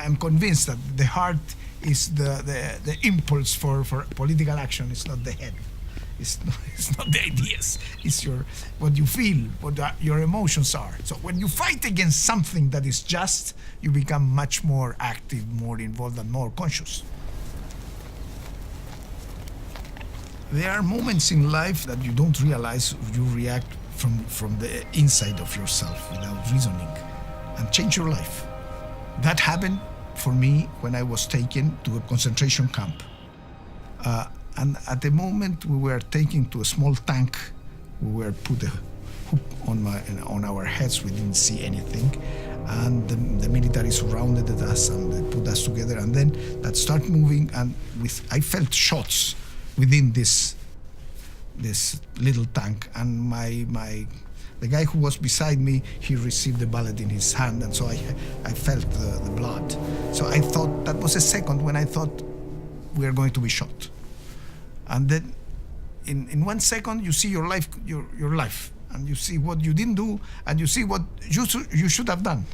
I'm convinced that the heart is the impulse for political action. It's not the head. It's not the ideas. It's what you feel, what your emotions are. So when you fight against something that is just, you become much more active, more involved, and more conscious. There are moments in life that you don't realize you react from the inside of yourself without reasoning and change your life. That happened for me when I was taken to a concentration camp. And at the moment we were taken to a small tank, we were put a hoop on our heads, we didn't see anything. And the military surrounded us and they put us together, and then that started moving, and I felt shots within this little tank, and the guy who was beside me, he received the bullet in his hand, and so I felt the blood. So I thought, that was a second when I thought we are going to be shot. And then in 1 second you see your life, and you see what you didn't do, and you see what you should have done.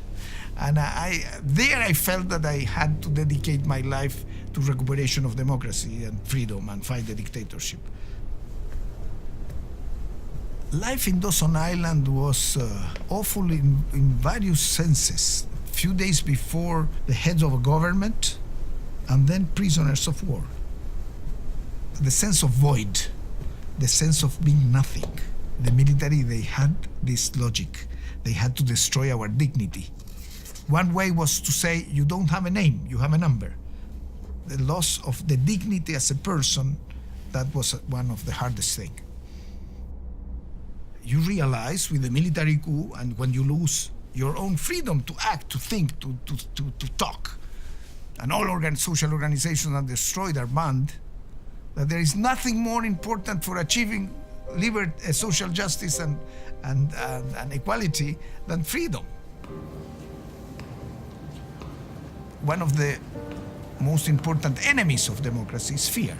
And I felt that I had to dedicate my life to recuperation of democracy and freedom and fight the dictatorship. Life in Dawson Island was awful in various senses. A few days before, the heads of a government, and then prisoners of war. The sense of void, the sense of being nothing. The military, they had this logic. They had to destroy our dignity. One way was to say, you don't have a name, you have a number. The loss of the dignity as a person, that was one of the hardest things. You realize with the military coup, and when you lose your own freedom to act, to think, to talk, and all social organizations are destroyed, are banned, that there is nothing more important for achieving liberty, social justice and equality than freedom. One of the most important enemies of democracy is fear.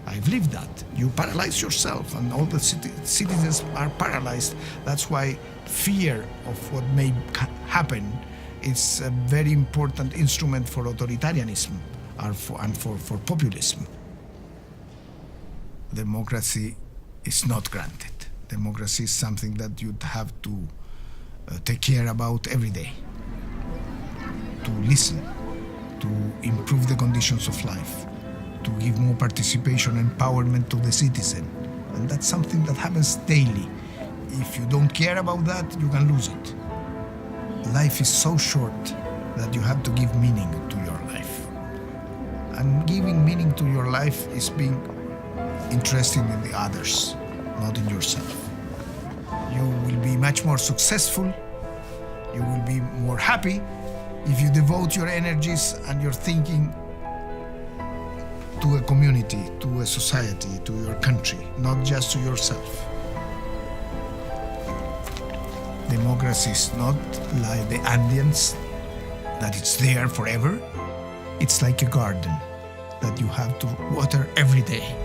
I've lived that. You paralyze yourself, and all the citizens are paralyzed. That's why fear of what may happen is a very important instrument for authoritarianism and for populism. Democracy is not granted. Democracy is something that you'd have to take care about every day, to listen, to improve the conditions of life, to give more participation and empowerment to the citizen. And that's something that happens daily. If you don't care about that, you can lose it. Life is so short that you have to give meaning to your life. And giving meaning to your life is being interested in the others, not in yourself. You will be much more successful, you will be more happy if you devote your energies and your thinking to a community, to a society, to your country, not just to yourself. Democracy is not like the Andeans, that it's there forever. It's like a garden that you have to water every day.